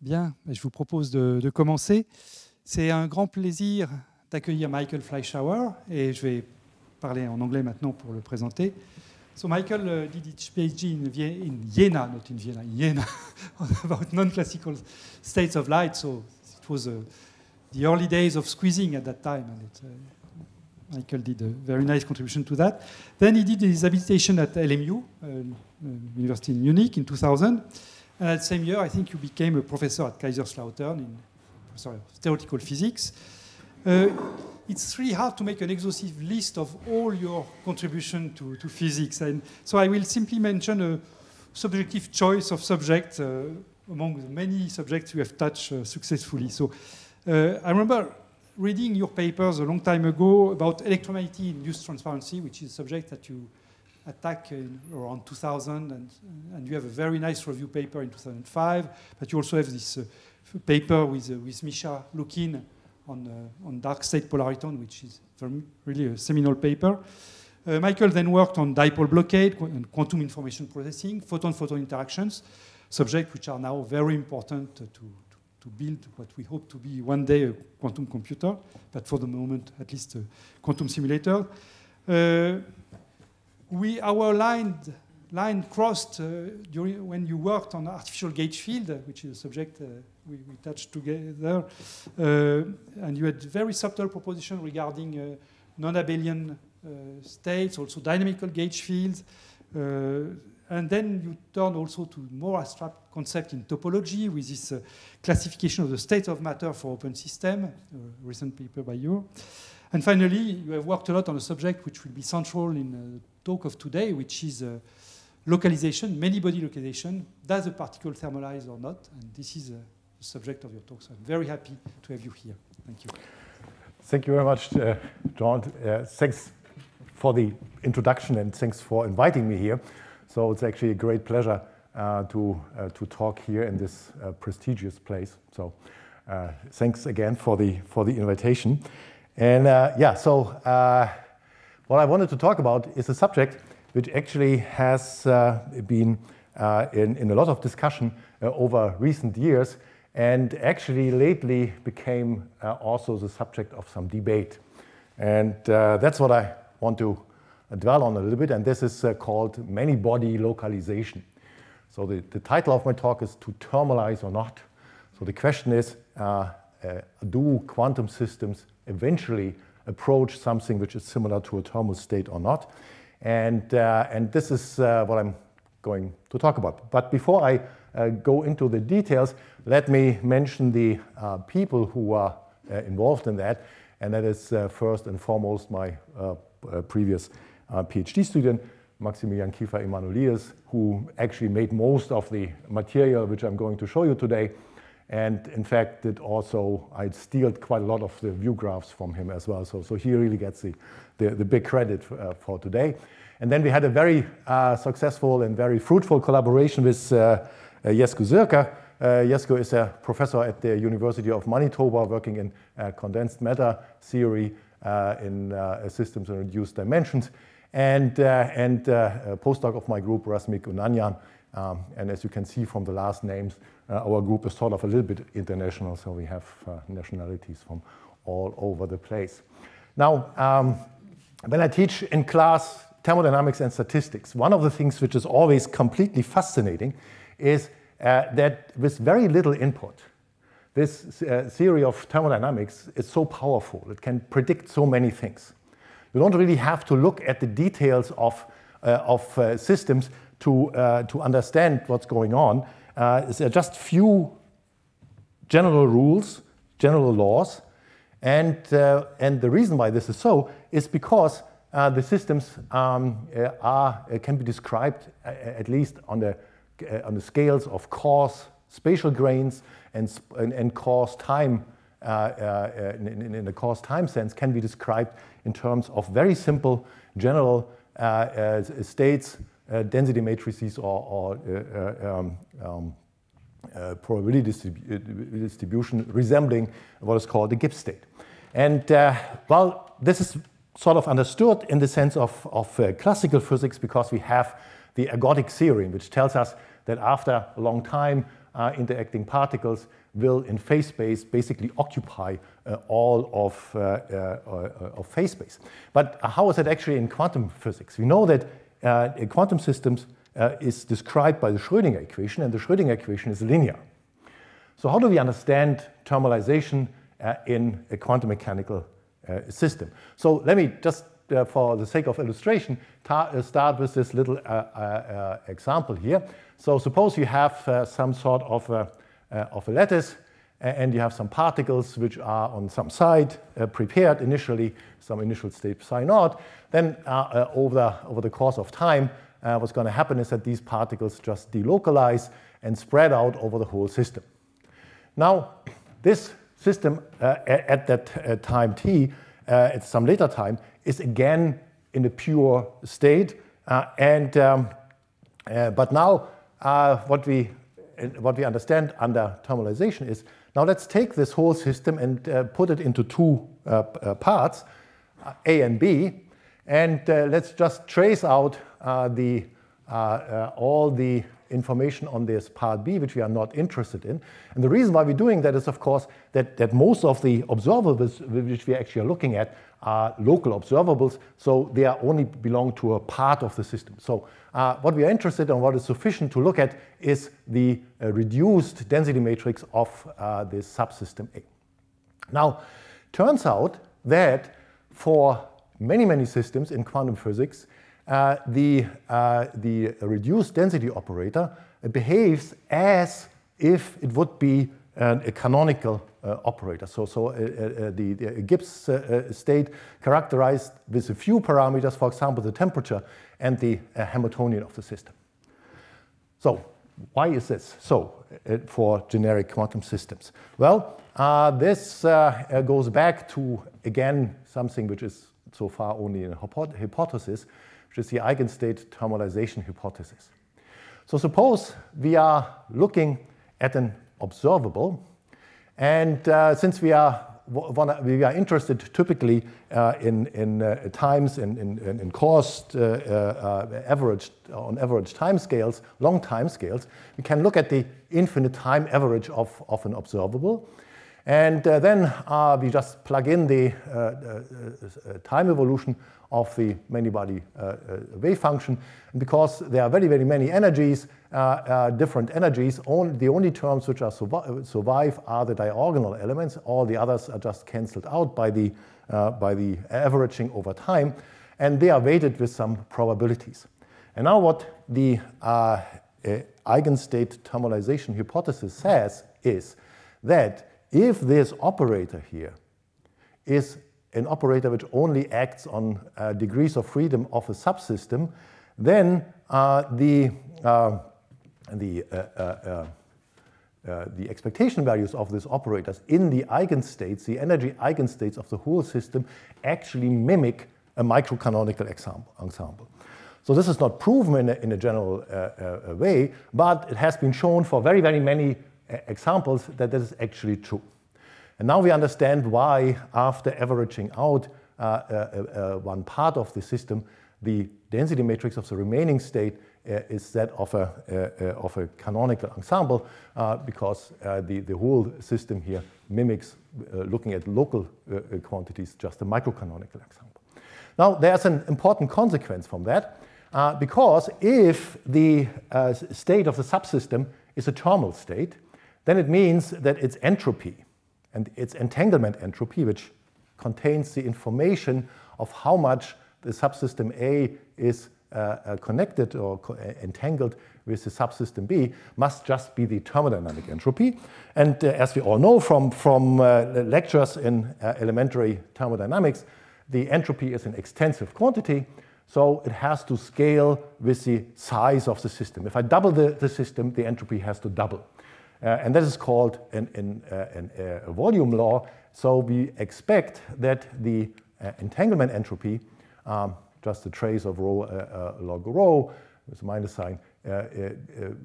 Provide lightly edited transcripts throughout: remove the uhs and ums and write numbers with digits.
Bien, je vous propose de commencer. C'est un grand plaisir d'accueillir Michael Fleischhauer et je vais parler en anglais maintenant pour le présenter. So Michael did his PhD in Jena, not in Vienna, in Jena, about non-classical states of light. So it was the early days of squeezing at that time, and Michael did a very nice contribution to that. Then he did his habilitation at LMU, University in Munich, in 2000. And that same year, I think you became a professor at Kaiserslautern in theoretical physics. It's really hard to make an exhaustive list of all your contribution to physics. And so I will simply mention a subjective choice of subjects among the many subjects you have touched successfully. So I remember reading your papers a long time ago about electromagnetic-induced transparency, which is a subject that you attack around 2000, and you have a very nice review paper in 2005, but you also have this paper with Misha Lukin on dark state polariton, which is really a seminal paper. Michael then worked on dipole blockade and quantum information processing, photon-photon interactions, subjects which are now very important to build what we hope to be one day a quantum computer, but for the moment, at least a quantum simulator. Our line crossed when you worked on artificial gauge field, which is a subject we touched together, and you had very subtle proposition regarding non-abelian states, also dynamical gauge fields, and then you turned also to more abstract concept in topology with this classification of the state of matter for open system, a recent paper by you. And finally, you have worked a lot on a subject which will be central in the talk of today, which is localization, many-body localization. Does a particle thermalize or not? And this is the subject of your talk. So I'm very happy to have you here. Thank you. Thank you very much, John. Thanks for the introduction and thanks for inviting me here. So it's actually a great pleasure to talk here in this prestigious place. So thanks again for the invitation. And what I wanted to talk about is a subject which actually has been in a lot of discussion over recent years, and actually lately became also the subject of some debate. And that's what I want to dwell on a little bit, and this is called Many-Body Localization. So the title of my talk is To Thermalize or Not. So the question is, do quantum systems eventually approach something which is similar to a thermal state or not? And this is what I'm going to talk about. But before I go into the details, let me mention the people who are involved in that. And that is first and foremost my previous PhD student, Maximilian Kiefer-Emanuelides, who actually made most of the material which I'm going to show you today. And in fact, I stealed quite a lot of the view graphs from him as well. So he really gets the big credit for today. And then we had a very successful and very fruitful collaboration with Jesko Zirka. Jesko is a professor at the University of Manitoba working in condensed matter theory in systems in reduced dimensions. And a postdoc of my group, Rasmik Unanyan. And as you can see from the last names, our group is sort of a little bit international, so we have nationalities from all over the place. Now, when I teach in class thermodynamics and statistics, one of the things which is always completely fascinating is that with very little input, this theory of thermodynamics is so powerful. It can predict so many things. You don't really have to look at the details of systems to understand what's going on. There are just few general rules, general laws, and the reason why this is so is because the systems can be described at least on the scales of cause, spatial grains, and cause time. In the cause time sense, can be described in terms of very simple general states, density matrices, or probability distribution resembling what is called the Gibbs state. And well, this is sort of understood in the sense of classical physics because we have the ergodic theorem, which tells us that after a long time, interacting particles will, in phase space, basically occupy all of phase space. But how is it actually in quantum physics? We know that quantum systems is described by the Schrödinger equation, and the Schrödinger equation is linear. So how do we understand thermalization in a quantum mechanical system? So let me just, for the sake of illustration, start with this little example here. So suppose you have some sort of a lattice, and you have some particles which are on some side prepared initially, some initial state psi naught. Then over the course of time, what's going to happen is that these particles just delocalize and spread out over the whole system. Now, this system at that time t, at some later time, is again in a pure state. But now what we understand under thermalization is, now let's take this whole system and put it into two parts, A and B, and let's just trace out all the information on this part B, which we are not interested in. And the reason why we're doing that is, of course, that most of the observables which we actually are looking at are local observables, so they only belong to a part of the system. So what we are interested in, what is sufficient to look at, is the reduced density matrix of this subsystem A. Now, turns out that for many systems in quantum physics, the reduced density operator behaves as if it would be a canonical operator. So the Gibbs state characterized with a few parameters, for example, the temperature and the Hamiltonian of the system. So why is this so for generic quantum systems? Well, this goes back to, again, something which is so far only a hypothesis, which is the eigenstate thermalization hypothesis. So suppose we are looking at an observable, and since we are interested typically in times in cost, average time scales, long time scales, we can look at the infinite time average of an observable. And then we just plug in the time evolution of the many-body wave function. And because there are very many energies, different energies, the only terms which are survive are the diagonal elements. All the others are just cancelled out by the averaging over time. And they are weighted with some probabilities. And now what the eigenstate thermalization hypothesis says is that if this operator here is an operator which only acts on degrees of freedom of a subsystem, then the expectation values of these operators in the eigenstates, the energy eigenstates of the whole system, actually mimic a microcanonical ensemble. So this is not proven in a general way, but it has been shown for very many examples that this is actually true. And now we understand why, after averaging out one part of the system, the density matrix of the remaining state is that of a canonical ensemble, because the whole system here mimics, looking at local quantities, just a microcanonical ensemble. Now, there's an important consequence from that, because if the state of the subsystem is a thermal state, then it means that its entropy and its entanglement entropy, which contains the information of how much the subsystem A is connected or entangled with the subsystem B, must just be the thermodynamic entropy. And as we all know from lectures in elementary thermodynamics, the entropy is an extensive quantity, so it has to scale with the size of the system. If I double the system, the entropy has to double. And that is called a volume law. So we expect that the entanglement entropy, just a trace of rho log rho with a minus sign,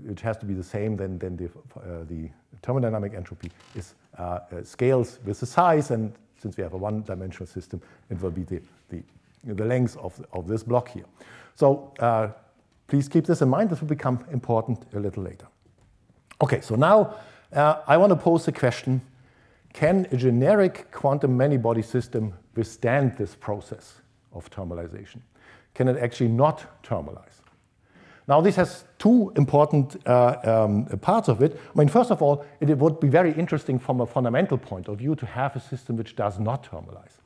which has to be the same than the thermodynamic entropy, is scales with the size. And since we have a one-dimensional system, it will be the length of this block here. So please keep this in mind. This will become important a little later. Okay, so now I want to pose the question, can a generic quantum many-body system withstand this process of thermalization? Can it actually not thermalize? Now, this has two important parts of it. I mean, first of all, it would be very interesting from a fundamental point of view to have a system which does not thermalize.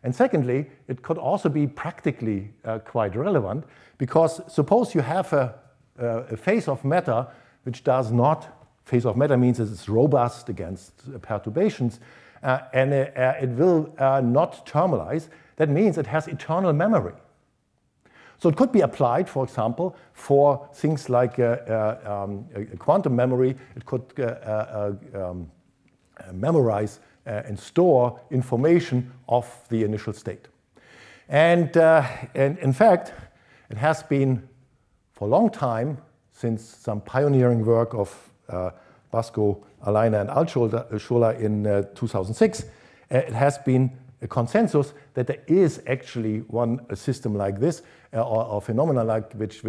And secondly, it could also be practically quite relevant, because suppose you have a phase of matter which does not, phase of matter means it's robust against perturbations, and it will not thermalize. That means it has eternal memory. So it could be applied, for example, for things like a quantum memory. It could memorize and store information of the initial state. And in fact, it has been for a long time, since some pioneering work of Basko, Alaina, and Altschuler in 2006, it has been a consensus that there is actually a system like this, or phenomena like which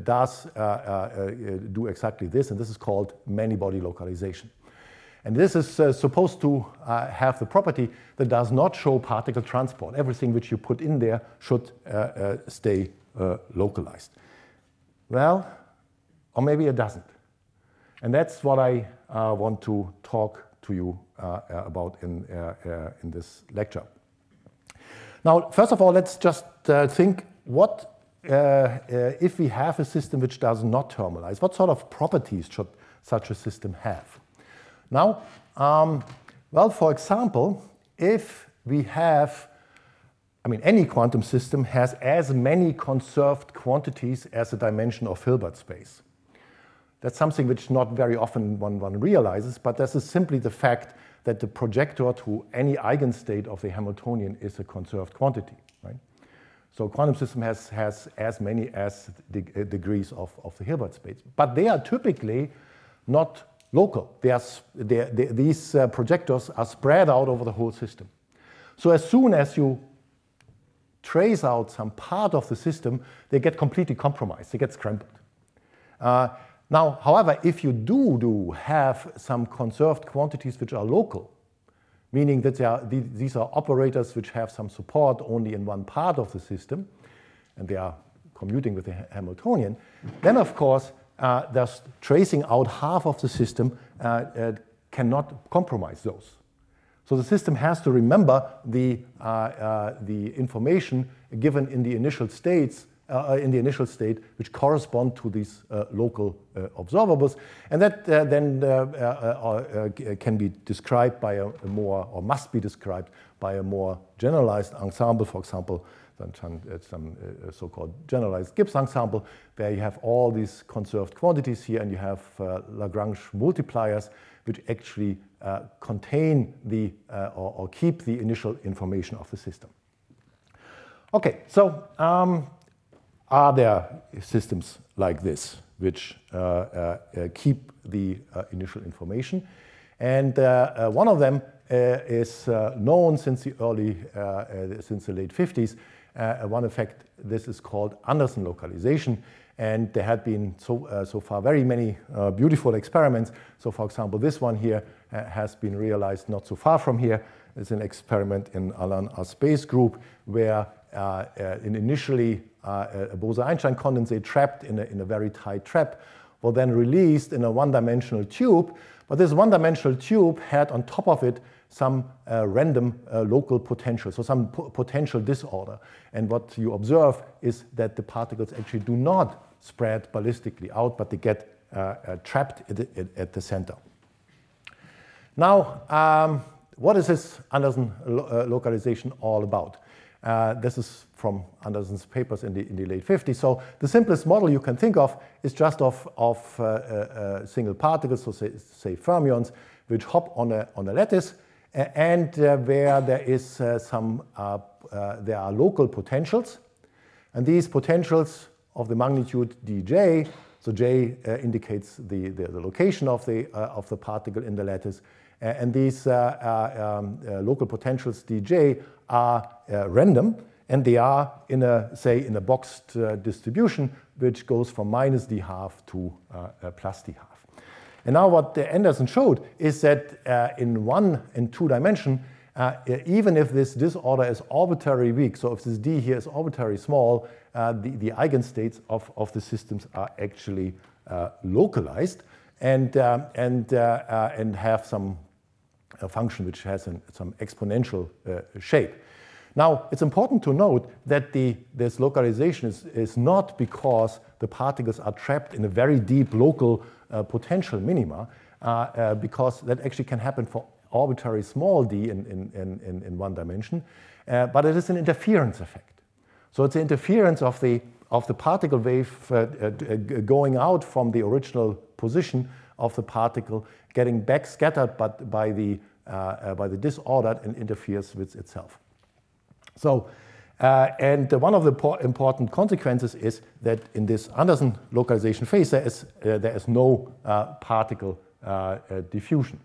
does do exactly this, and this is called Many-Body Localization. And this is supposed to have the property that does not show particle transport. Everything which you put in there should stay localized. Well, or maybe it doesn't. And that's what I want to talk to you about in this lecture. Now, first of all, let's just think what if we have a system which does not thermalize, what sort of properties should such a system have? Now, well, for example, if we have, I mean, any quantum system has as many conserved quantities as a dimension of Hilbert space. That's something which not very often one realizes, but this is simply the fact that the projector to any eigenstate of the Hamiltonian is a conserved quantity, right? So a quantum system has as many as degrees of the Hilbert space. But they are typically not local. These projectors are spread out over the whole system. So as soon as you trace out some part of the system, they get completely compromised. They get scrambled. Now, however, if you do have some conserved quantities which are local, meaning that these are operators which have some support only in one part of the system, and they are commuting with the Hamiltonian, then of course, thus tracing out half of the system cannot compromise those. So the system has to remember the information given in the initial states, which correspond to these local observables, and that then can be described by a more, or must be described by a more generalized ensemble, for example, some so-called generalized Gibbs ensemble, where you have all these conserved quantities here, and you have Lagrange multipliers, which actually contain the or keep the initial information of the system. Okay, so are there systems like this which keep the initial information? And one of them is known since the late 50s. One effect, this is called Anderson localization. And there had been so far very many beautiful experiments. So for example, this one here has been realized not so far from here. It's an experiment in Alain Aspey's group where initially a Bose-Einstein condensate trapped in a very tight trap was then released in a one-dimensional tube. But this one-dimensional tube had on top of it some random local potential, so some potential disorder. And what you observe is that the particles actually do not spread ballistically out, but they get trapped at the center. Now, what is this Anderson localization all about? This is from Anderson's papers in the late 50s. So the simplest model you can think of is just of single particles, so say fermions, which hop on a lattice, and where there is there are local potentials, and these potentials of the magnitude dj, so j indicates the location of the particle in the lattice, and these local potentials dj are random, and they are in a boxed distribution which goes from -d half to +d half. And now what Anderson showed is that in 1 and 2 dimension, even if this disorder is arbitrarily weak, so if this D here is arbitrarily small, the eigenstates of the systems are actually localized and have some function which has some exponential shape. Now, it's important to note that this localization is not because the particles are trapped in a very deep local potential minima, because that actually can happen for arbitrary small d in 1 dimension, but it is an interference effect. So it's an interference of the particle wave going out from the original position of the particle, getting back scattered but by the disordered and interferes with itself. So, and one of the important consequences is that in this Anderson localization phase, there is no particle diffusion.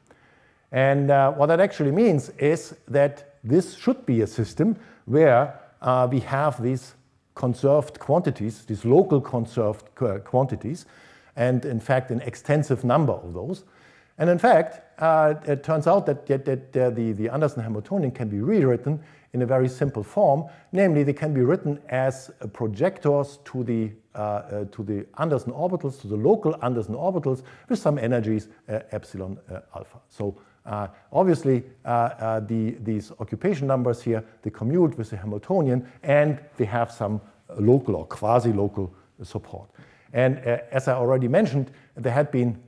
And what that actually means is that this should be a system where we have these conserved quantities, these local conserved quantities, and in fact an extensive number of those. And in fact, it turns out that the Anderson Hamiltonian can be rewritten in a very simple form. Namely, they can be written as projectors to the Anderson orbitals, to the local Anderson orbitals, with some energies epsilon alpha. So obviously, these occupation numbers here, they commute with the Hamiltonian, and they have some local or quasi-local support. And as I already mentioned, there had been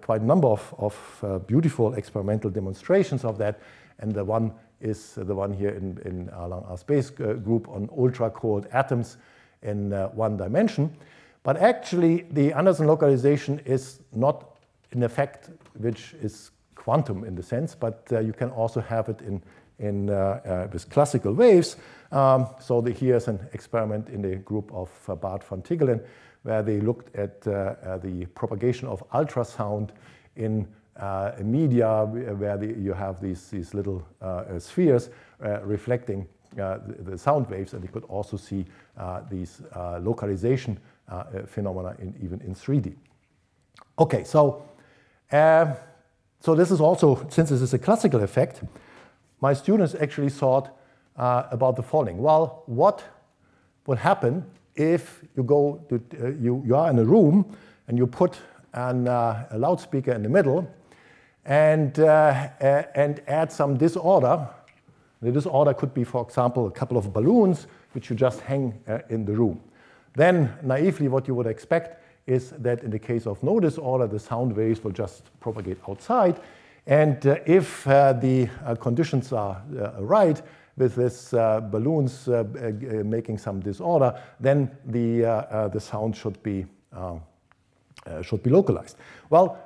quite a number of beautiful experimental demonstrations of that, and the one is the one here in Alain Aspec's group on ultra-cold atoms in 1 dimension. But actually, the Anderson localization is not an effect which is quantum in the sense, but you can also have it with classical waves. So here's an experiment in the group of Bart van Tiggelen, where they looked at the propagation of ultrasound in media where you have these little spheres reflecting the sound waves, and they could also see these localization phenomena even in 3D. Okay, so this is also, since this is a classical effect, my students actually thought about the following. Well, what would happen if you go to, you are in a room and you put a loudspeaker in the middle and add some disorder. The disorder could be, for example, a couple of balloons which you just hang in the room. Then, naively, what you would expect is that in the case of no disorder, the sound waves will just propagate outside. And if the conditions are right, with this balloons making some disorder, then the sound should be localized. Well,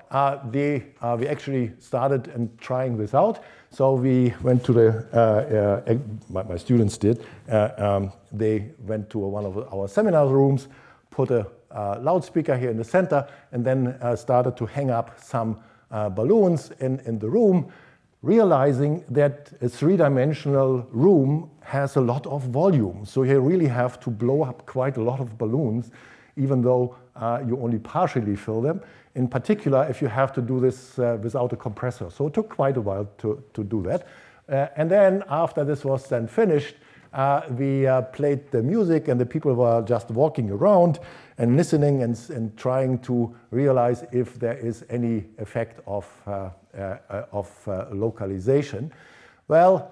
we actually started and trying this out. So we went to the, my students did, they went to one of our seminar rooms, put a loudspeaker here in the center, and then started to hang up some balloons in the room, realizing that a 3-dimensional room has a lot of volume. So you really have to blow up quite a lot of balloons, even though you only partially fill them. In particular, if you have to do this without a compressor. So it took quite a while to do that. And then after this was then finished, we played the music, and the people were just walking around and listening and trying to realize if there is any effect of localization. Well,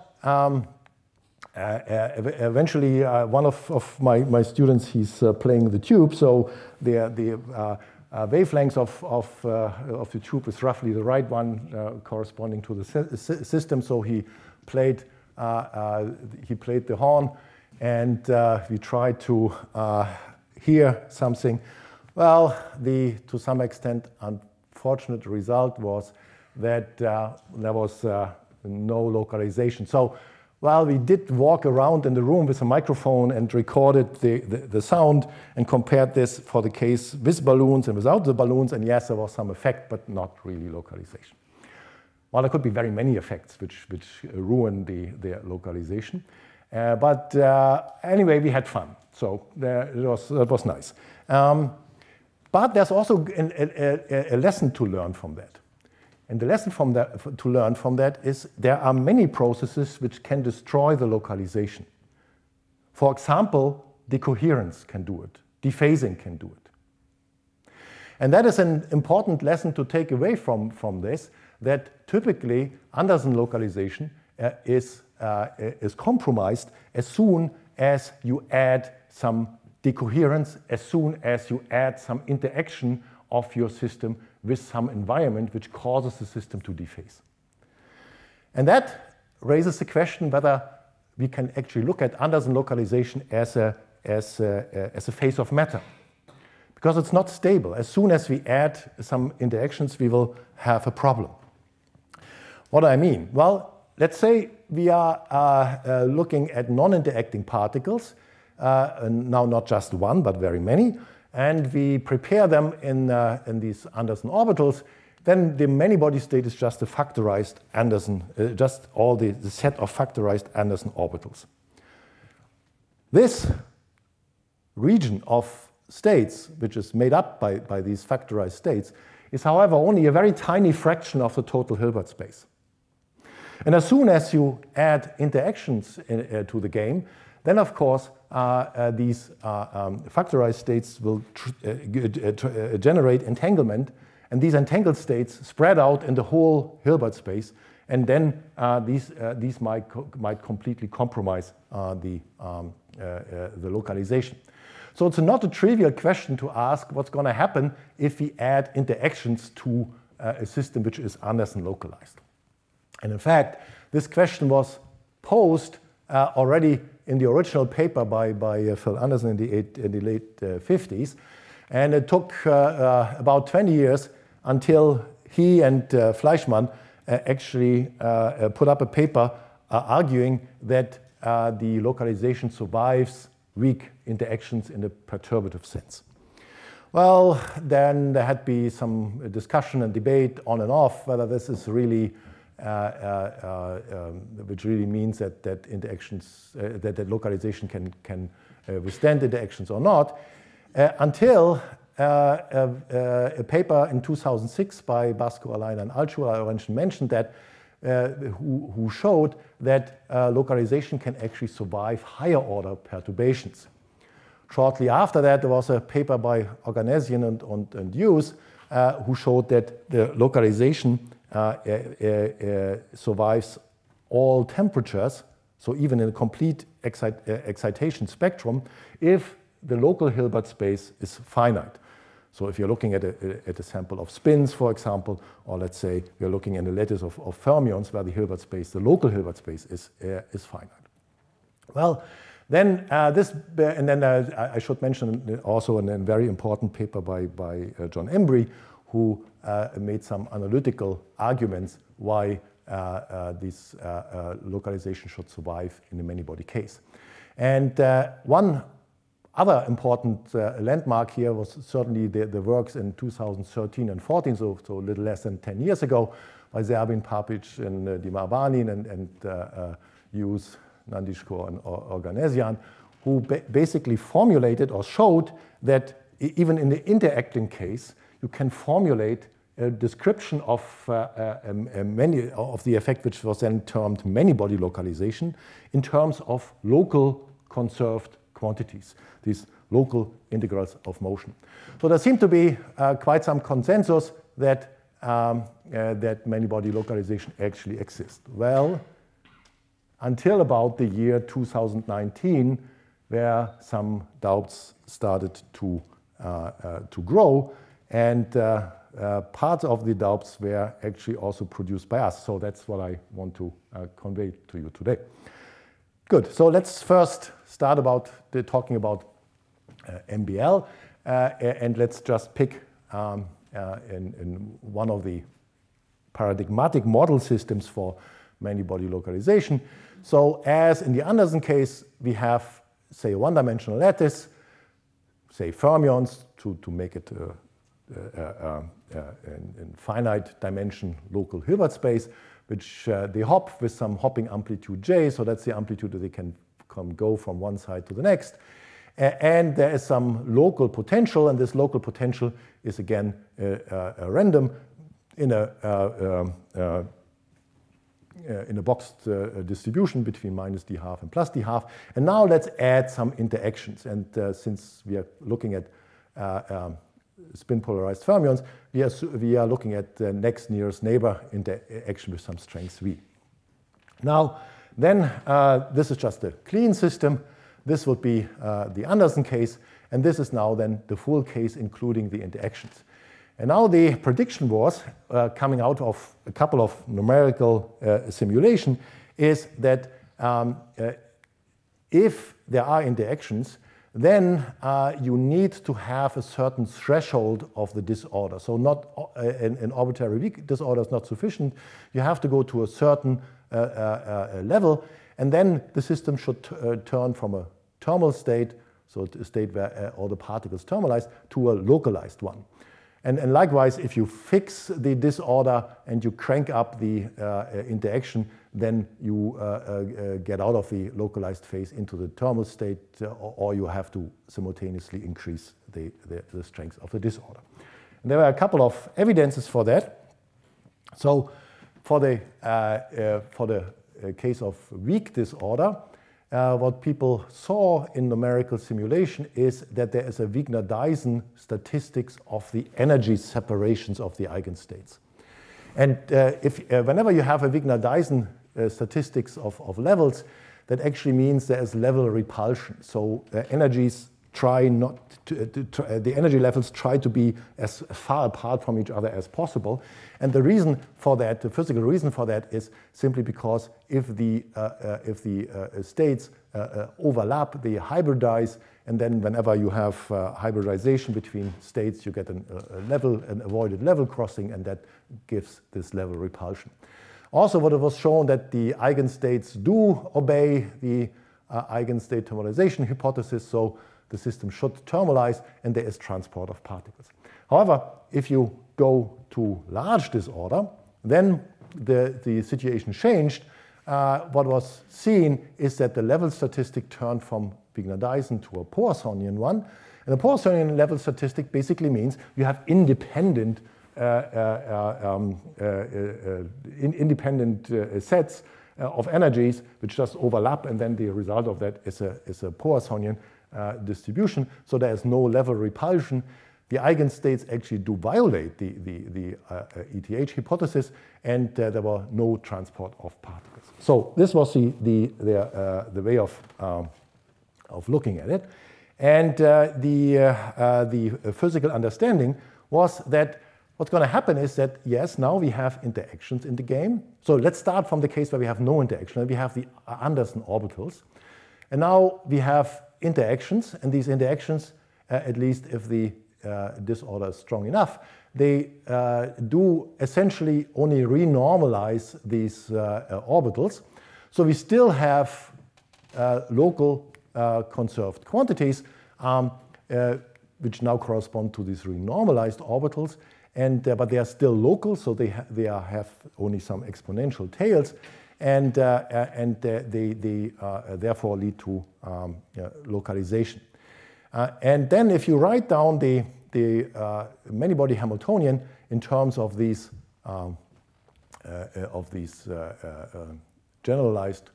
eventually one of my students, he's playing the tube, so the wavelengths of the tube is roughly the right one corresponding to the system. So he played the horn, and we tried to hear something. Well, to some extent, unfortunate result was that there was no localization. So while we did walk around in the room with a microphone and recorded the sound and compared this for the case with balloons and without the balloons, and yes, there was some effect, but not really localization. Well, there could be very many effects which ruin the localization. But anyway, we had fun. So that was nice. But there's also a lesson to learn from that. And the lesson from that, to learn from that is there are many processes which can destroy the localization. For example, decoherence can do it, dephasing can do it. And that is an important lesson to take away from this, that typically Anderson localization is compromised as soon as you add some decoherence, as soon as you add some interaction of your system with some environment which causes the system to dephase. And that raises the question whether we can actually look at Anderson localization as a phase of matter, because it's not stable. As soon as we add some interactions, we will have a problem. What do I mean? Well, let's say we are looking at non-interacting particles, now not just one, but very many, and we prepare them in these Anderson orbitals. Then the many-body state is just a factorized Anderson, just all the set of factorized Anderson orbitals. This region of states, which is made up by these factorized states, is, however, only a very tiny fraction of the total Hilbert space. And as soon as you add interactions to the game, then, of course, these factorized states will generate entanglement, and these entangled states spread out in the whole Hilbert space, and then these might completely compromise the localization. So it's not a trivial question to ask what's going to happen if we add interactions to a system which is Anderson localized. And in fact, this question was posed already in the original paper by Phil Anderson in the late 50s. And it took about 20 years until he and Fleischmann actually put up a paper arguing that the localization survives weak interactions in a perturbative sense. Well, then there had been some discussion and debate on and off whether this is really which really means that interactions, that localization can withstand interactions or not, until a paper in 2006 by Basko, Alain, and Altschuler mentioned that, who showed that localization can actually survive higher order perturbations. Shortly after that, there was a paper by Oganessian and Hughes who showed that the localization survives all temperatures, so even in a complete excitation spectrum, if the local Hilbert space is finite. So if you're looking at a sample of spins, for example, or let's say you're looking at a lattice of fermions where the Hilbert space, the local Hilbert space is finite. Well, then I should mention also a very important paper by John Embry, who made some analytical arguments why this localization should survive in the many-body case. And one other important landmark here was certainly the works in 2013 and 14, so a little less than 10 years ago, by Zerbin, Papic, and Dimar Banin and Hughes, Nandishko, and Oganessian, who basically formulated or showed that even in the interacting case, you can formulate a description of the effect, which was then termed many-body localization, in terms of local conserved quantities, these local integrals of motion. So there seemed to be quite some consensus that many-body localization actually exists. Well, until about the year 2019, where some doubts started to grow, and parts of the doubts were actually also produced by us. So that's what I want to convey to you today. Good. So let's first start talking about MBL, and let's just pick in one of the paradigmatic model systems for many-body localization. So as in the Anderson case, we have, say, a one-dimensional lattice, say fermions, to make it in finite dimension local Hilbert space, which they hop with some hopping amplitude j, so that's the amplitude that they can go from one side to the next. And there is some local potential, and this local potential is again random. in a boxed distribution between minus d half and plus d half. And now let's add some interactions. And since we are looking at spin polarized fermions, we are looking at the next nearest neighbor interaction with some strength v. Now, then this is just a clean system. This would be the Anderson case, and this is now then the full case, including the interactions. And now the prediction was, coming out of a couple of numerical simulation, is that if there are interactions, then you need to have a certain threshold of the disorder. So not an arbitrary weak disorder is not sufficient. You have to go to a certain level, and then the system should turn from a thermal state, so a state where all the particles thermalize, to a localized one. And likewise, if you fix the disorder and you crank up the interaction, then you get out of the localized phase into the thermal state, or you have to simultaneously increase the strength of the disorder. And there were a couple of evidences for that. So for the case of weak disorder, what people saw in numerical simulation is that there is a Wigner-Dyson statistics of the energy separations of the eigenstates. And whenever you have a Wigner-Dyson statistics of levels, that actually means there is level repulsion. So energies try not to, the energy levels try to be as far apart from each other as possible. And the reason for that, the physical reason for that, is simply because if the states overlap, they hybridize, and then whenever you have hybridization between states, you get an avoided level crossing, and that gives this level repulsion. Also, what it was shown that the eigenstates do obey the eigenstate thermalization hypothesis, so the system should thermalize, and there is transport of particles. However, if you go to large disorder, then the situation changed. What was seen is that the level statistic turned from Wigner-Dyson to a Poissonian one. And a Poissonian level statistic basically means you have independent sets of energies which just overlap, and then the result of that is a Poissonian distribution. So there is no level repulsion. The eigenstates actually do violate the ETH hypothesis, and there were no transport of particles. So this was the way of looking at it. And the physical understanding was that what's going to happen is that, yes, now we have interactions in the game. So let's start from the case where we have no interaction, and we have the Anderson orbitals. And now we have interactions, and these interactions, at least if the disorder is strong enough, they do essentially only renormalize these orbitals. So we still have local conserved quantities, which now correspond to these renormalized orbitals, and but they are still local, so they have only some exponential tails, and they therefore lead to localization. And then if you write down the many-body Hamiltonian in terms of these generalized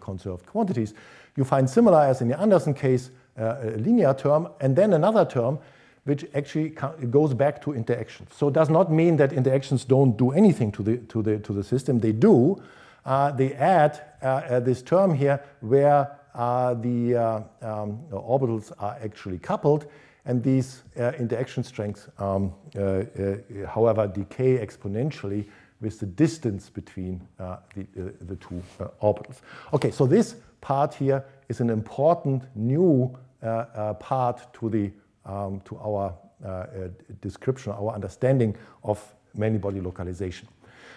conserved quantities, you find similar as in the Anderson case a linear term, and then another term which actually goes back to interactions. So it does not mean that interactions don't do anything to the system. They do. They add this term here where the orbitals are actually coupled, and these interaction strengths, however, decay exponentially with the distance between the two orbitals. Okay, so this part here is an important new part to our description, our understanding of many-body localization.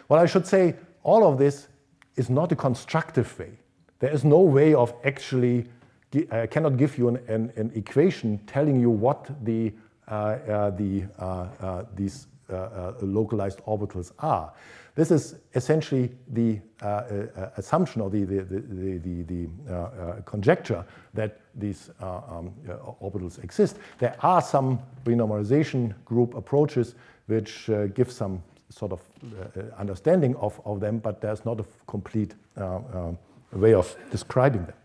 Well, I should say all of this is not a constructive way. There is no way of actually, I cannot give you an equation telling you what these localized orbitals are. This is essentially the assumption or the conjecture that these orbitals exist. There are some renormalization group approaches which give some sort of understanding of them, but there's not a complete way of describing them.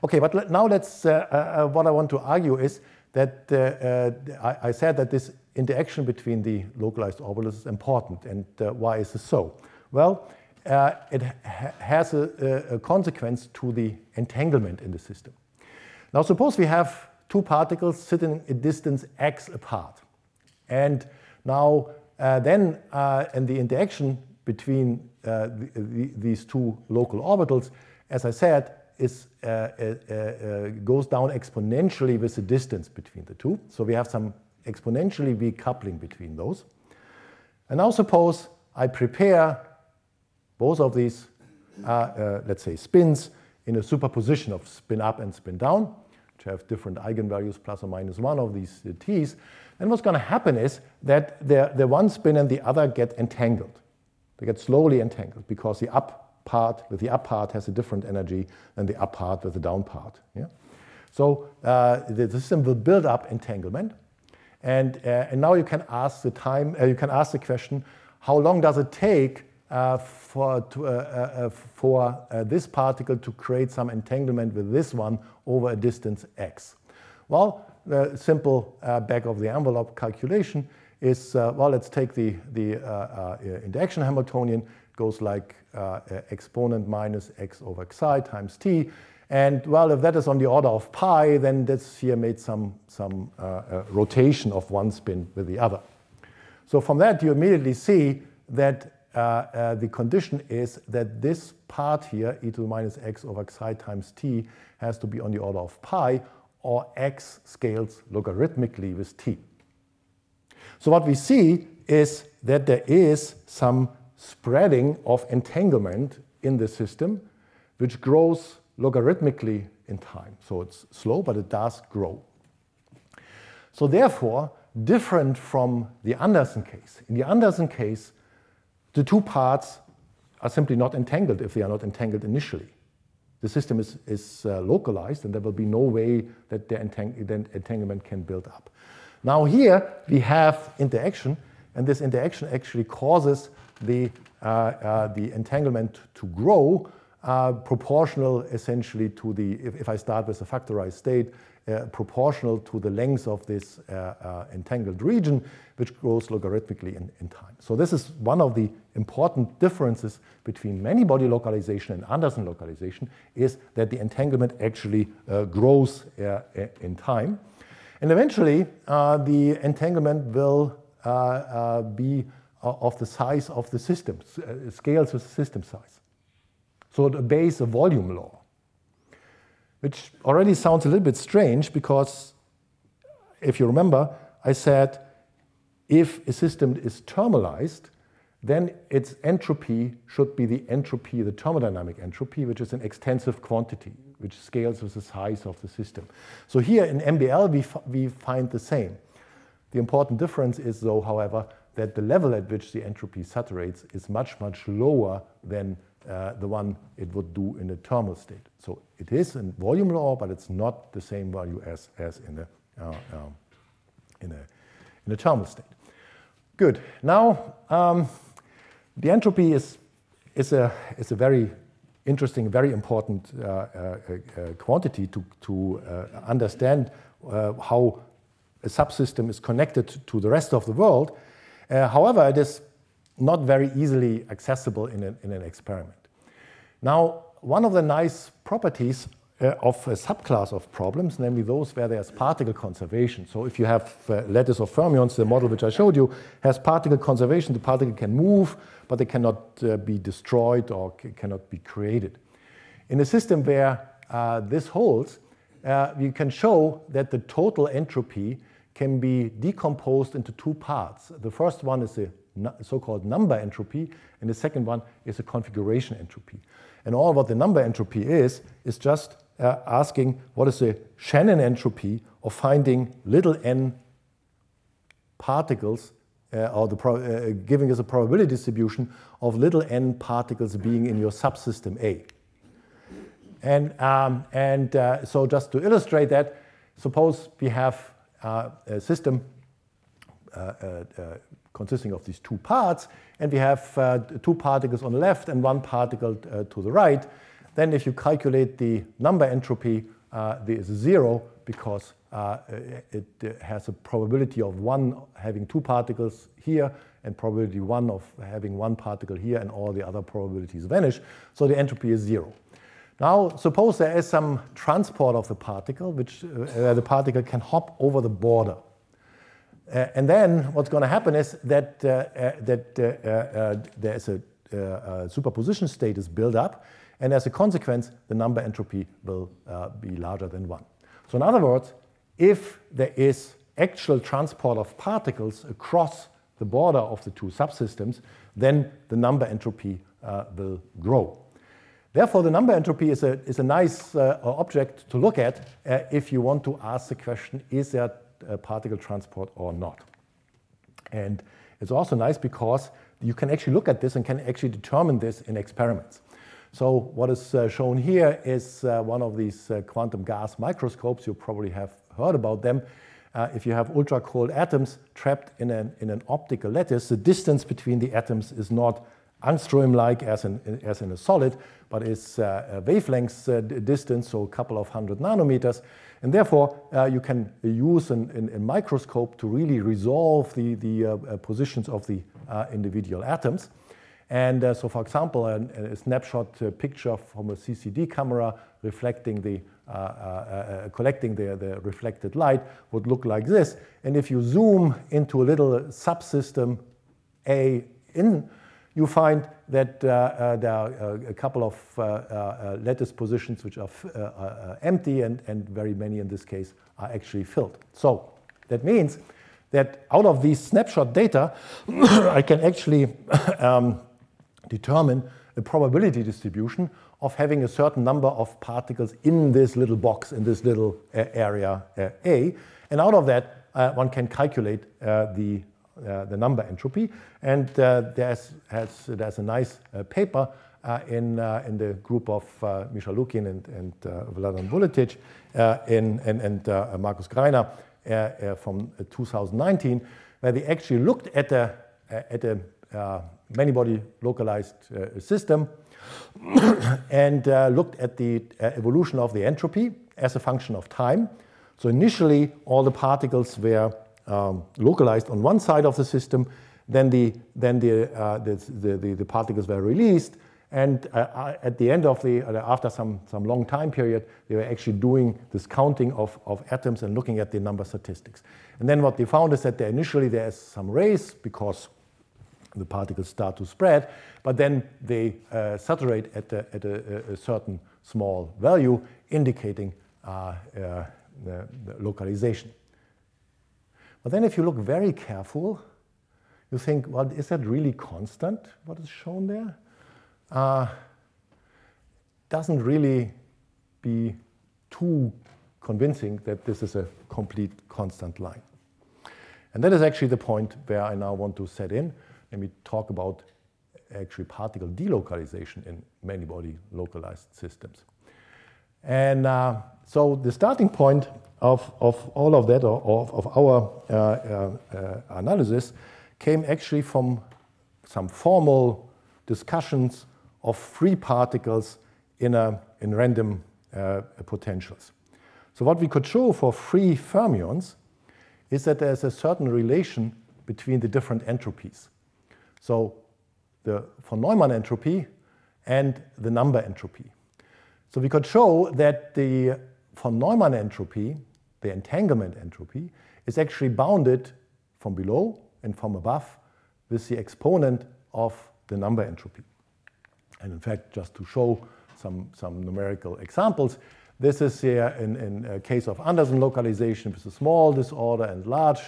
Okay, but now let's, what I want to argue is that I said that this interaction between the localized orbitals is important, and why is this so? Well, it has a consequence to the entanglement in the system. Now suppose we have two particles sitting a distance x apart, and now then and the interaction between these two local orbitals, as I said, is goes down exponentially with the distance between the two. So we have some exponentially weak coupling between those. And now suppose I prepare both of these, let's say, spins in a superposition of spin up and spin down, which have different eigenvalues plus or minus 1 of these t's. Then what's going to happen is that the one spin and the other get entangled. They get slowly entangled because the up part with the up part has a different energy than the up part with the down part. Yeah? So the system will build up entanglement, and now you can ask the question: how long does it take for this particle to create some entanglement with this one over a distance x? Well, the simple back of the envelope calculation is well, let's take the interaction Hamiltonian. Goes like exponent minus x over xi times t. And well, if that is on the order of pi, then this here made some rotation of one spin with the other. So from that, you immediately see that the condition is that this part here, e to the minus x over xi times t, has to be on the order of pi, or x scales logarithmically with t. So what we see is that there is some spreading of entanglement in the system, which grows logarithmically in time. So it's slow, but it does grow. So therefore, different from the Anderson case. In the Anderson case, the two parts are simply not entangled if they are not entangled initially. The system is localized, and there will be no way that the entanglement can build up. Now here we have interaction, and this interaction actually causes the entanglement to grow proportional essentially to the, if I start with a factorized state, proportional to the length of this entangled region, which grows logarithmically in time. So this is one of the important differences between many-body localization and Anderson localization, is that the entanglement actually grows in time. And eventually, the entanglement will be of the size of the system, scales with the system size. So it obeys a volume law, which already sounds a little bit strange because if you remember, I said if a system is thermalized, then its entropy should be the entropy, the thermodynamic entropy, which is an extensive quantity, which scales with the size of the system. So here in MBL, we find the same. The important difference is, though, however, that the level at which the entropy saturates is much, much lower than the one it would do in a thermal state. So it is in volume law, but it's not the same value as in a thermal state. Good. Now, the entropy is a very interesting, very important quantity to understand how a subsystem is connected to the rest of the world. However, it is not very easily accessible in an experiment. Now, one of the nice properties of a subclass of problems, namely those where there's particle conservation. So if you have lattice of fermions, the model which I showed you has particle conservation. The particle can move, but they cannot be destroyed or cannot be created. In a system where this holds, we can show that the total entropy can be decomposed into two parts. The first one is a so-called number entropy, and the second one is a configuration entropy. And all what the number entropy is just asking what is the Shannon entropy of finding little n particles, or giving us a probability distribution of little n particles being in your subsystem A. And so just to illustrate that, suppose we have a system consisting of these two parts, and we have two particles on the left and one particle to the right. Then if you calculate the number entropy, there is 0 because it has a probability of 1 having two particles here and probability 1 of having one particle here, and all the other probabilities vanish. So the entropy is 0. Now, suppose there is some transport of the particle, which the particle can hop over the border. And then what's going to happen is that, there is a superposition state is built up, and as a consequence, the number entropy will be larger than 1. So in other words, if there is actual transport of particles across the border of the two subsystems, then the number entropy will grow. Therefore, the number entropy is a nice object to look at if you want to ask the question, is there particle transport or not? And it's also nice because you can actually look at this and can actually determine this in experiments. So what is shown here is one of these quantum gas microscopes. You probably have heard about them. If you have ultra-cold atoms trapped in an optical lattice, the distance between the atoms is not angstrom-like as in a solid, but is a wavelength distance, so a couple of 100 nanometers. And therefore, you can use a microscope to really resolve the positions of the individual atoms. And so, for example, a snapshot picture from a CCD camera reflecting collecting the reflected light would look like this. And if you zoom into a little subsystem A in, you find that there are a couple of lattice positions which are empty, and very many in this case are actually filled. So that means that out of these snapshot data, I can actually determine a probability distribution of having a certain number of particles in this little box, in this little area A. And out of that, one can calculate the number entropy. And there's a nice paper in the group of Misha Lukin and Vladan Vuletic and Markus Greiner from 2019, where they actually looked at a many-body localized system and looked at the evolution of the entropy as a function of time. So initially, all the particles were localized on one side of the system. Then the particles were released, and at the end of after some long time period, they were actually doing this counting of atoms and looking at the number statistics. And then what they found is that initially there is some race because the particles start to spread, but then they saturate at a certain small value, indicating the localization. But then if you look very careful, you think, well, is that really constant, what is shown there? Doesn't really be too convincing that this is a complete constant line. And that is actually the point where I now want to set in. Let me talk about actually particle delocalization in many-body localized systems. And so the starting point of all of that, or of our analysis, came actually from some formal discussions of free particles in random potentials. So what we could show for free fermions is that there's a certain relation between the different entropies. So the von Neumann entropy and the number entropy. So we could show that the von Neumann entropy, the entanglement entropy, is actually bounded from below and from above with the exponent of the number entropy. And in fact, just to show some numerical examples, this is here in a case of Anderson localization with a small disorder and large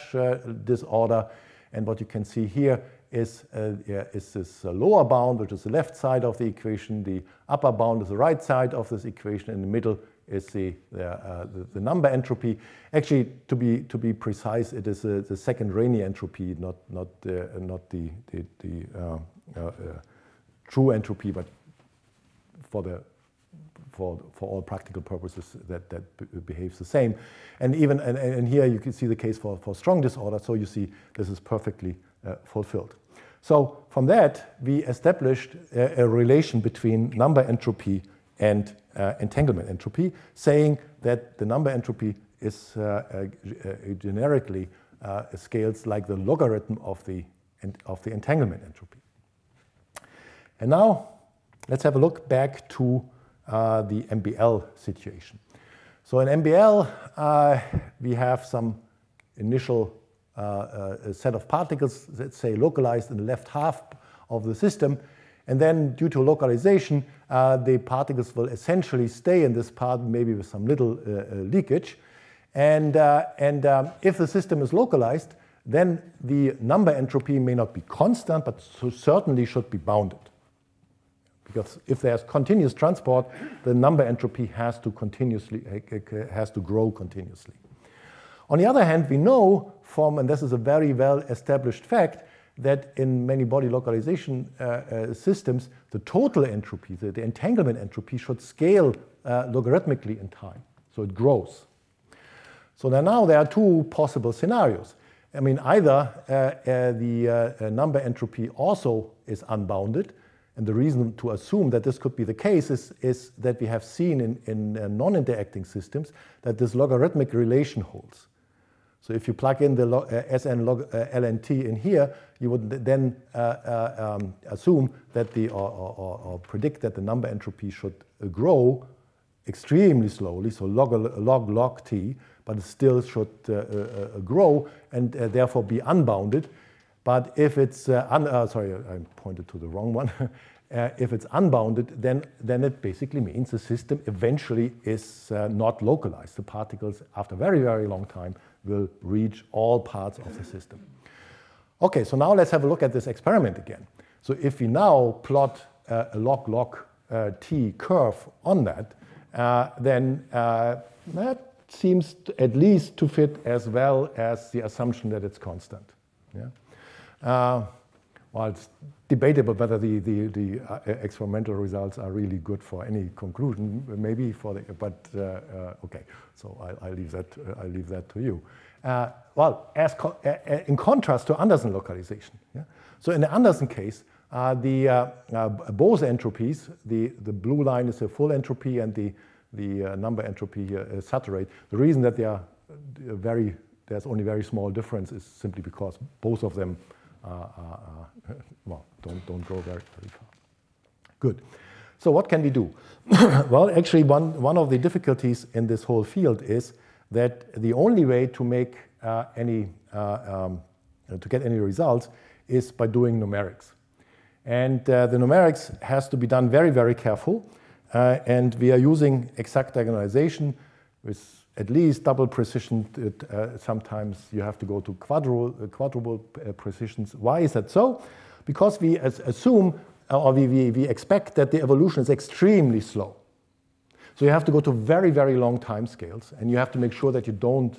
disorder. And what you can see here is this lower bound, which is the left side of the equation. The upper bound is the right side of this equation. In the middle is the number entropy. Actually, to be precise, it is the second Rayleigh entropy, not the true entropy, but for for all practical purposes that behaves the same. And even and here you can see the case for strong disorder. So you see this is perfectly fulfilled. So from that, we established a relation between number entropy and entanglement entropy, saying that the number entropy is generically scales like the logarithm of the entanglement entropy. And now let's have a look back to the MBL situation. So in MBL, we have some initial set of particles, let's say, localized in the left half of the system. And then due to localization, the particles will essentially stay in this part, maybe with some little leakage. And if the system is localized, then the number entropy may not be constant, but certainly should be bounded. Because if there's continuous transport, the number entropy has to grow continuously. On the other hand, we know from, and this is a very well-established fact, that in many-body localization systems, the total entropy, the entanglement entropy, should scale logarithmically in time. So it grows. So now there are two possible scenarios. I mean, either the number entropy also is unbounded, and the reason to assume that this could be the case is that we have seen in non-interacting systems that this logarithmic relation holds. So if you plug in the Sn log ln t in here, you would then assume that or predict that the number entropy should grow extremely slowly, so log t, but it still should grow and therefore be unbounded. But if it's sorry, I pointed to the wrong one. If it's unbounded, then it basically means the system eventually is not localized. The particles, after a very, very long time, will reach all parts of the system. Okay, so now let's have a look at this experiment again. So if we now plot a log t curve on that, then that seems at least to fit as well as the assumption that it's constant. Yeah? Well, it's debatable whether the experimental results are really good for any conclusion. Maybe for the, but okay. So I leave that to you. Well, in contrast to Anderson localization. Yeah? So in the Anderson case, both entropies, the blue line is a full entropy and the number entropy here is saturate. The reason that they are there's only very small difference is simply because both of them well, don't go very, very far. Good. So what can we do? Well, actually, one of the difficulties in this whole field is that the only way to make to get any results is by doing numerics. And the numerics has to be done very, very careful. And we are using exact diagonalization with at least double precision. Sometimes you have to go to quadruple precisions. Why is that so? Because we assume, or we expect that the evolution is extremely slow. So you have to go to very, very long time scales, and you have to make sure that you don't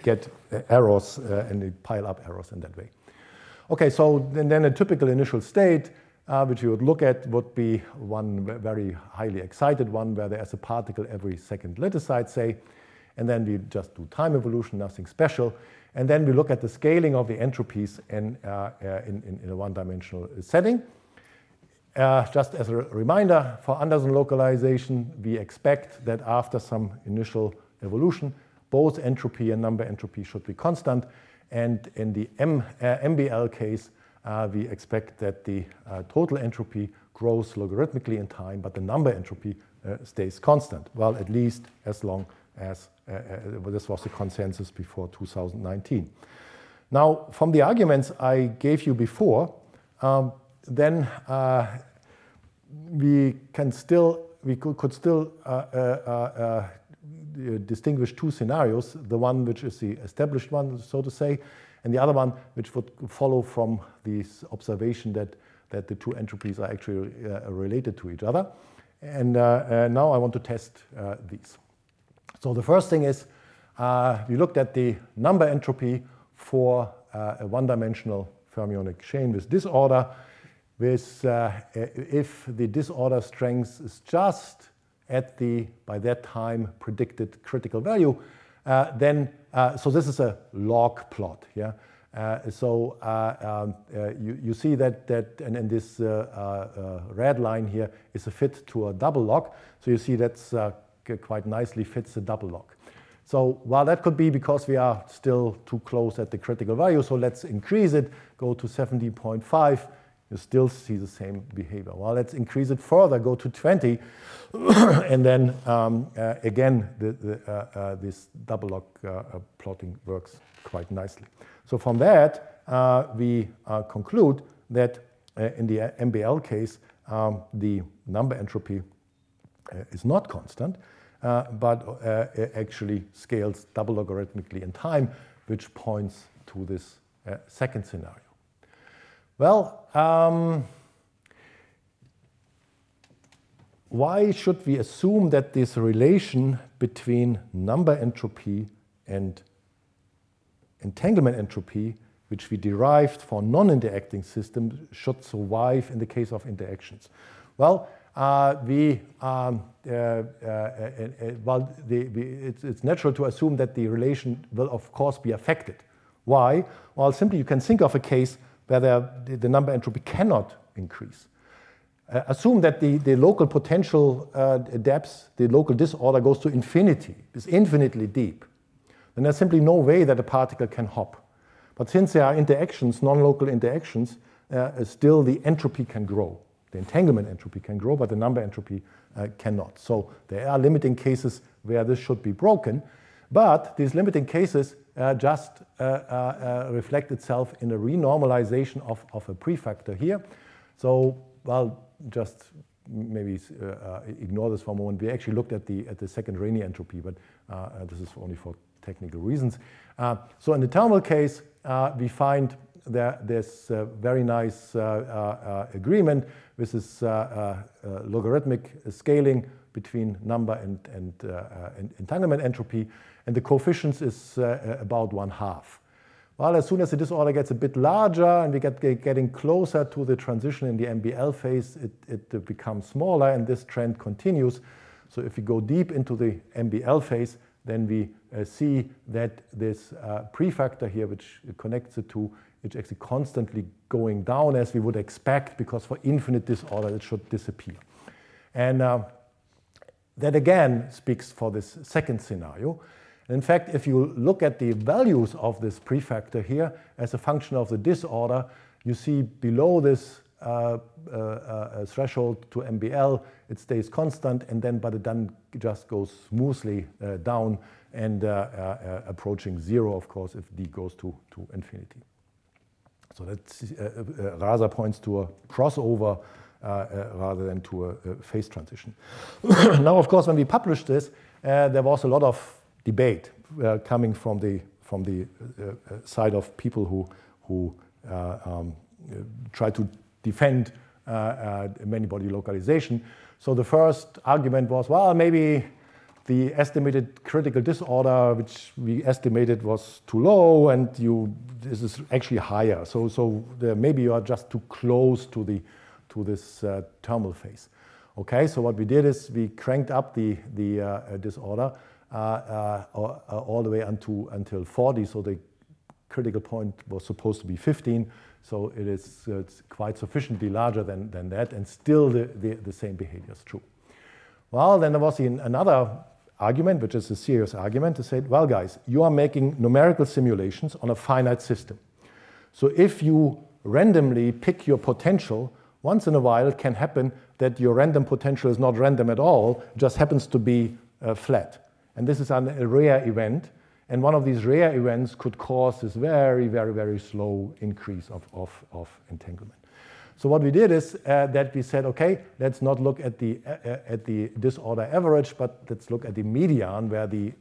get errors and pile up errors in that way. Okay, so then a typical initial state which you would look at would be one very highly excited one where there's a particle every second latticide, say, and then we just do time evolution, nothing special, and then we look at the scaling of the entropies in a one-dimensional setting. Just as a reminder, for Anderson localization, we expect that after some initial evolution, both entropy and number entropy should be constant, and in the MBL case, we expect that the total entropy grows logarithmically in time, but the number entropy stays constant. Well, at least as long as this was the consensus before 2019. Now, from the arguments I gave you before, then we could still distinguish two scenarios: the one which is the established one, so to say, and the other one which would follow from this observation that the two entropies are actually related to each other. And now I want to test these. So the first thing is we looked at the number entropy for a one-dimensional fermionic chain with disorder with if the disorder strength is just at the, by that time, predicted critical value, then, so this is a log plot, yeah? You see that, and then this red line here is a fit to a double log. So you see that's quite nicely fits the double log. So while that could be because we are still too close at the critical value, so let's increase it, go to 17.5, you still see the same behavior. Well, let's increase it further, go to 20, and then again, this double log plotting works quite nicely. So from that, we conclude that in the MBL case, the number entropy is not constant, but actually scales double logarithmically in time, which points to this second scenario. Well, why should we assume that this relation between number entropy and entanglement entropy, which we derived for non-interacting systems, should survive in the case of interactions? Well, it's natural to assume that the relation will, of course, be affected. Why? Well, simply you can think of a case where the number entropy cannot increase. Assume that the local potential depth, the local disorder goes to infinity, is infinitely deep. Then there's simply no way that a particle can hop. But since there are interactions, non-local interactions, still the entropy can grow. The entanglement entropy can grow, but the number entropy cannot. So there are limiting cases where this should be broken, but these limiting cases just reflect itself in a renormalization of a prefactor here. So, well, just maybe ignore this for a moment. We actually looked at the second Rényi entropy, but this is only for technical reasons. So in the thermal case, we find there's very nice agreement with this logarithmic scaling between number and entanglement entropy, and the coefficients is about 1/2. Well, as soon as the disorder gets a bit larger and we getting closer to the transition in the MBL phase, it becomes smaller, and this trend continues. So if we go deep into the MBL phase, then we see that this prefactor here, which connects the two, it's actually constantly going down as we would expect, because for infinite disorder it should disappear. And that again speaks for this second scenario. And in fact, if you look at the values of this prefactor here as a function of the disorder, you see below this threshold to MBL, it stays constant, and then but it then just goes smoothly down and approaching 0, of course, if d goes to infinity. So that's rather points to a crossover rather than to a phase transition. Now, of course, when we published this, there was a lot of debate coming from the side of people who try to defend many-body localization. So the first argument was, well, maybe the estimated critical disorder, which we estimated was too low, and this is actually higher. So maybe you are just too close to this thermal phase. Okay, so what we did is we cranked up the disorder all the way until 40. So the critical point was supposed to be 15. So it's quite sufficiently larger than that, and still the same behavior is true. Well, then there was another argument, which is a serious argument, to say, well, guys, you are making numerical simulations on a finite system. So if you randomly pick your potential, once in a while it can happen that your random potential is not random at all, just happens to be flat. And this is a rare event. And one of these rare events could cause this very, very, very slow increase of entanglement. So what we did is that we said, okay, let's not look at the disorder average, but let's look at the median where the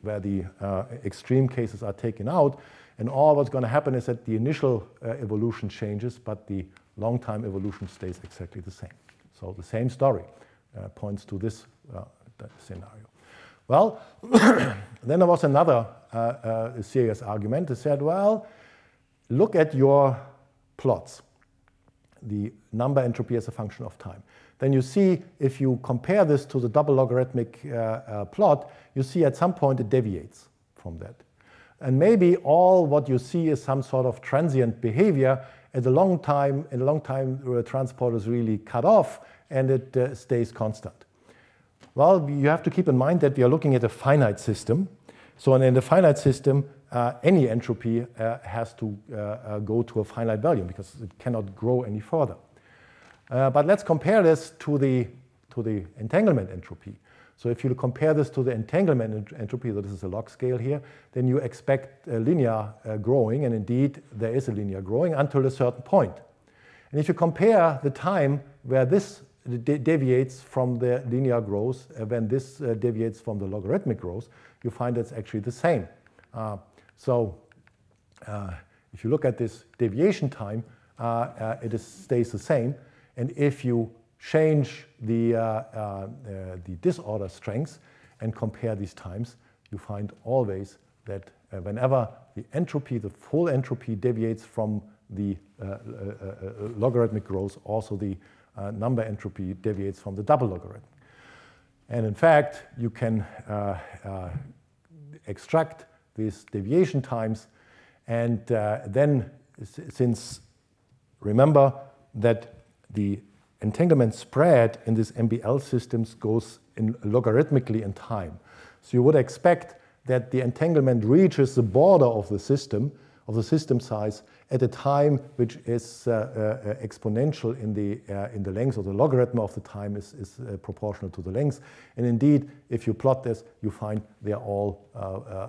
extreme cases are taken out. And all what's going to happen is that the initial evolution changes, but the long time evolution stays exactly the same. So the same story points to this scenario. Well, then there was another serious argument that said, well, look at your plots. the number entropy as a function of time. Then you see, if you compare this to the double logarithmic plot, you see at some point it deviates from that. And maybe all what you see is some sort of transient behavior. In a long time, transport is really cut off and it stays constant. Well, you have to keep in mind that we are looking at a finite system. So in the finite system, any entropy has to go to a finite value because it cannot grow any further. But let's compare this to the entanglement entropy. So if you compare this to the entanglement entropy, so this is a log scale here, then you expect a linear growing, and indeed there is a linear growing until a certain point. And if you compare the time where this deviates from the linear growth, when this deviates from the logarithmic growth, you find it's actually the same. So if you look at this deviation time, it stays the same. And if you change the disorder strengths and compare these times, you find always that whenever the entropy, the full entropy deviates from the logarithmic growth, also the number entropy deviates from the double logarithm. And in fact, you can extract these deviation times, and then since remember that the entanglement spread in these MBL systems goes in logarithmically in time. So you would expect that the entanglement reaches the border of the system size at a time which is exponential in the length, or the logarithm of the time is proportional to the length. And indeed, if you plot this, you find they are all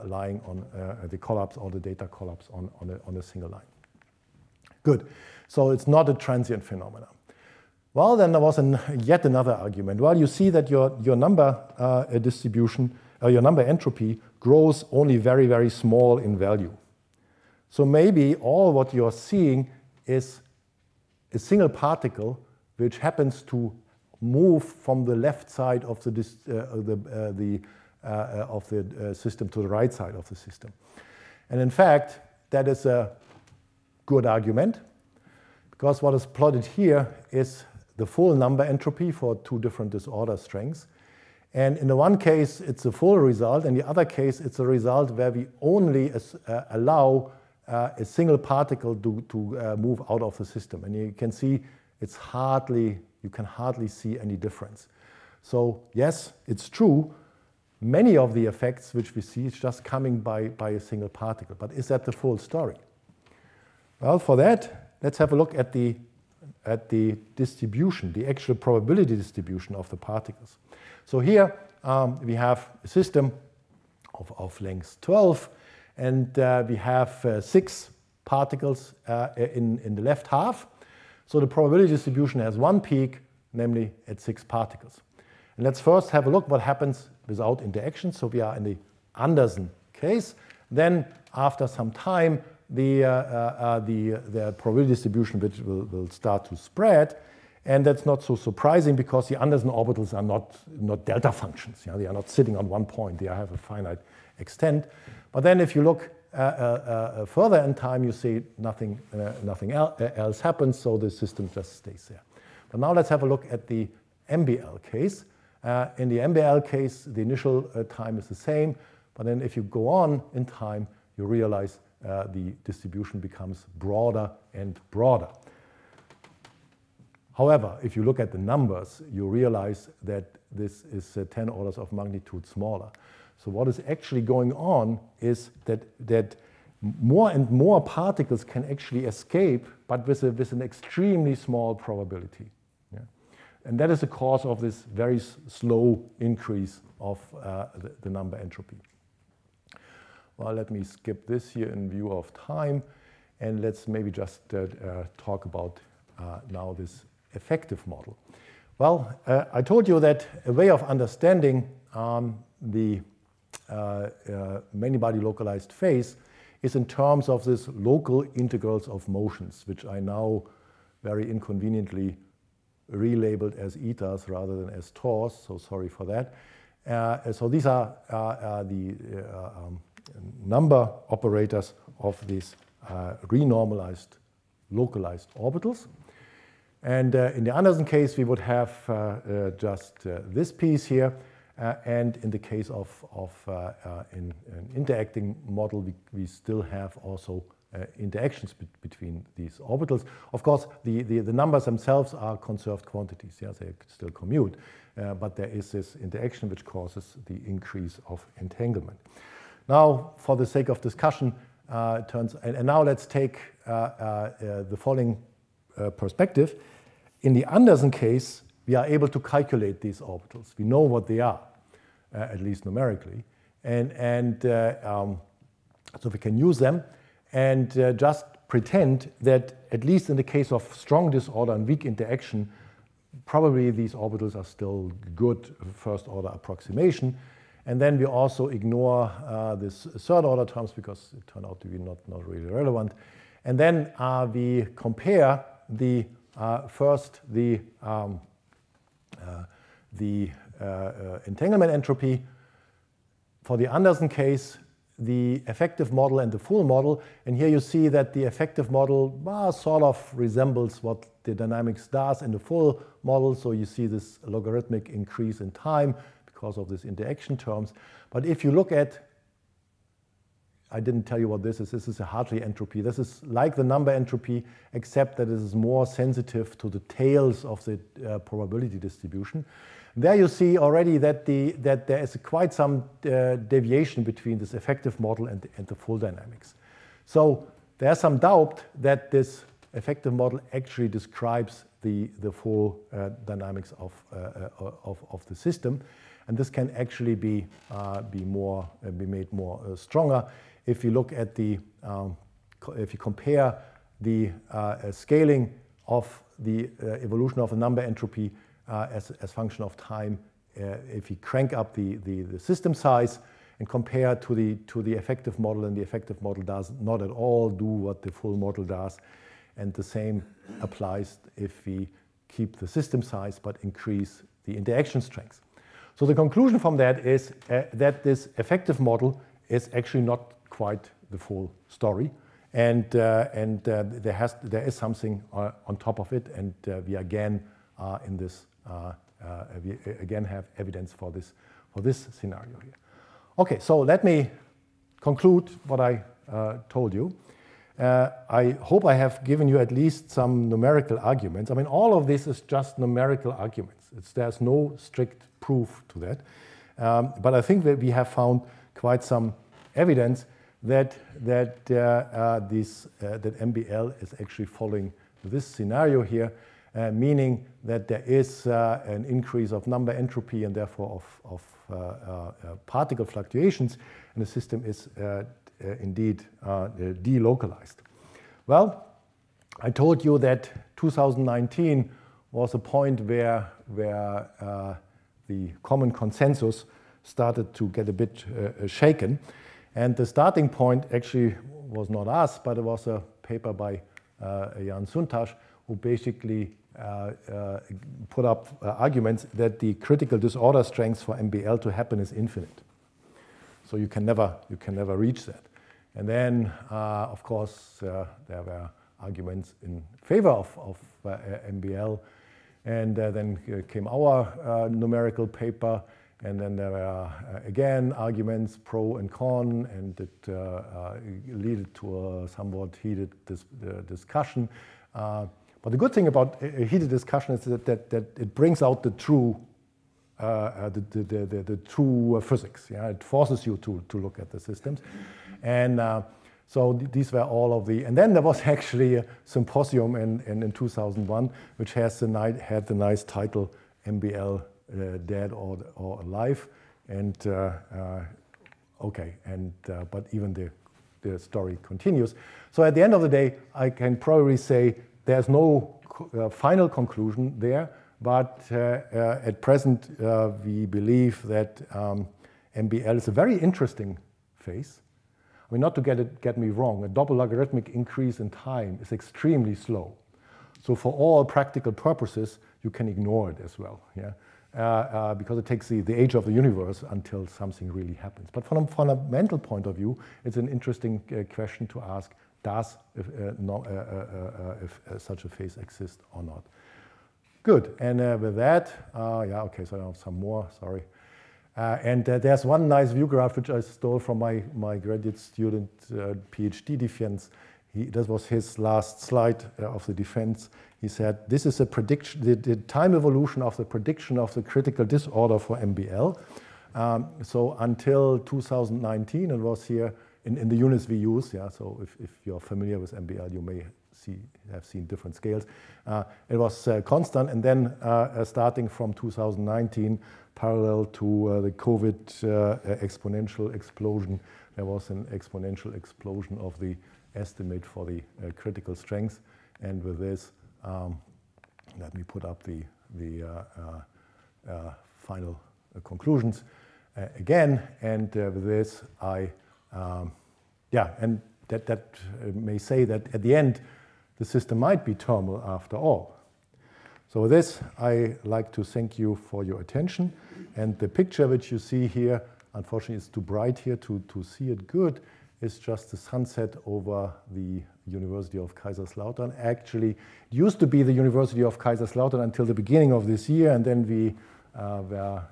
lying on the collapse, all the data collapse on a single line. Good. So it's not a transient phenomenon. Well, then there was yet another argument. Well, you see that your number distribution, your number entropy grows only very, very small in value. So maybe all what you're seeing is a single particle which happens to move from the left side of the system to the right side of the system. And in fact, that is a good argument, because what is plotted here is the full number entropy for two different disorder strengths. And in the one case, it's a full result. In the other case, it's a result where we only allow a single particle to move out of the system. And you can see you can hardly see any difference. So yes, it's true. Many of the effects which we see is just coming by a single particle. But is that the full story? Well, for that, let's have a look at the distribution, the actual probability distribution of the particles. So here we have a system of length 12, and we have 6 particles in the left half. So the probability distribution has one peak, namely at 6 particles. And let's first have a look what happens without interaction. So we are in the Anderson case. Then after some time, the probability distribution which will start to spread. And that's not so surprising because the Anderson orbitals are not delta functions. They are not sitting on one point. They have a finite extent. But then if you look further in time, you see nothing else happens, so the system just stays there. But now let's have a look at the MBL case. In the MBL case, the initial time is the same. But then if you go on in time, you realize the distribution becomes broader and broader. However, if you look at the numbers, you realize that this is 10 orders of magnitude smaller. So what is actually going on is that more and more particles can actually escape, but with an extremely small probability. Yeah? And that is the cause of this very slow increase of the number entropy. Well, let me skip this here in view of time, and let's maybe just talk about now this effective model. Well, I told you that a way of understanding the many-body localized phase is in terms of this local integrals of motions, which I now very inconveniently relabeled as etas rather than as tors, so sorry for that. So these are the number operators of these renormalized localized orbitals. And in the Anderson case, we would have just this piece here. And in the case of an interacting model, we still have also interactions between these orbitals. Of course, the numbers themselves are conserved quantities. Yes, they still commute. But there is this interaction which causes the increase of entanglement. Now, for the sake of discussion, and now let's take the following perspective. In the Anderson case, we are able to calculate these orbitals. We know what they are, at least numerically. So we can use them and just pretend that, at least in the case of strong disorder and weak interaction, probably these orbitals are still good first-order approximation. And then we also ignore this third-order terms because it turned out to be not really relevant. And then we compare the entanglement entropy. For the Anderson case, the effective model and the full model. And here you see that the effective model sort of resembles what the dynamics does in the full model. So you see this logarithmic increase in time because of these interaction terms. But if you look at, I didn't tell you what this is. This is a Hartley entropy. This is like the number entropy, except that it is more sensitive to the tails of the probability distribution. There you see already that there is quite some deviation between this effective model and the full dynamics. So there's some doubt that this effective model actually describes the full dynamics of the system, and this can actually be made more stronger if you look at if you compare the scaling of the evolution of the number entropy as function of time, if you crank up the system size and compare to the effective model, and the effective model does not at all do what the full model does. And the same applies if we keep the system size but increase the interaction strength. So the conclusion from that is that this effective model is actually not quite the full story. And there is something on top of it, and we again are in this. We again have evidence for this scenario here. Okay, so let me conclude what I told you. I hope I have given you at least some numerical arguments. I mean, all of this is just numerical arguments. There's no strict proof to that. But I think that we have found quite some evidence that MBL is actually following this scenario here, meaning that there is an increase of number entropy and therefore of particle fluctuations, and the system is indeed delocalized. Well, I told you that 2019 was a point where the common consensus started to get a bit shaken. And the starting point actually was not us, but it was a paper by Jan Suntas, who basically put up arguments that the critical disorder strength for MBL to happen is infinite. So you can never reach that. And then, of course, there were arguments in favor of MBL. And then came our numerical paper. And then there were, again, arguments pro and con, and it led to a somewhat heated discussion. But the good thing about a heated discussion is that it brings out the true physics. Yeah? It forces you to look at the systems. And so these were all of the... And then there was actually a symposium in 2001, which had the nice title, MBL Dead or Alive. And but even the story continues. So at the end of the day, I can probably say there's no final conclusion there, but at present we believe that MBL is a very interesting phase. I mean, not to get me wrong, a double logarithmic increase in time is extremely slow. So for all practical purposes, you can ignore it as well, yeah? Because it takes the age of the universe until something really happens. But from a fundamental point of view, it's an interesting question to ask, does if such a phase exist or not? Good, and with that, yeah, okay, so I have some more, sorry. And there's one nice view graph which I stole from my graduate student PhD defense. This was his last slide of the defense. He said, this is a prediction, the time evolution of the prediction of the critical disorder for MBL. So until 2019, it was here in the units we use, yeah, so if you're familiar with MBL, you may have seen different scales. It was constant, and then starting from 2019, parallel to the COVID exponential explosion, there was an exponential explosion of the estimate for the critical strength. And with this, let me put up the final conclusions again. And with this, yeah, and that may say that at the end, the system might be thermal after all. So with this, I like to thank you for your attention. And the picture which you see here, unfortunately it's too bright here to see it good, is just the sunset over the University of Kaiserslautern. Actually, it used to be the University of Kaiserslautern until the beginning of this year, and then we were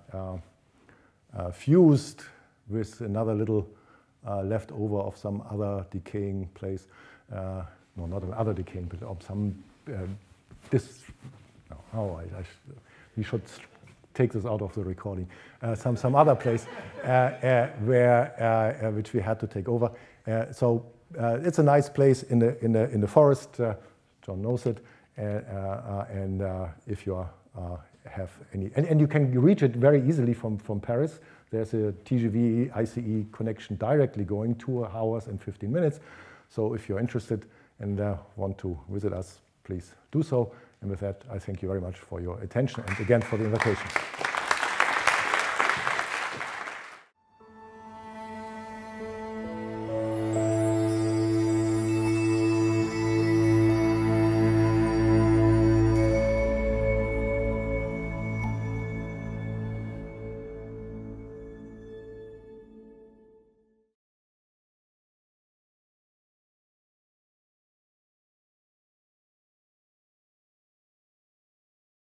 fused with another little leftover of some other decaying place. No, not another decaying, but of some we should take this out of the recording. Some other place where which we had to take over. So it's a nice place in the forest. John knows it, and if you have any, and you can reach it very easily from Paris. There's a TGV ICE connection directly going 2 hours and 15 minutes. So if you're interested and want to visit us, please do so. And with that, I thank you very much for your attention and again for the invitation.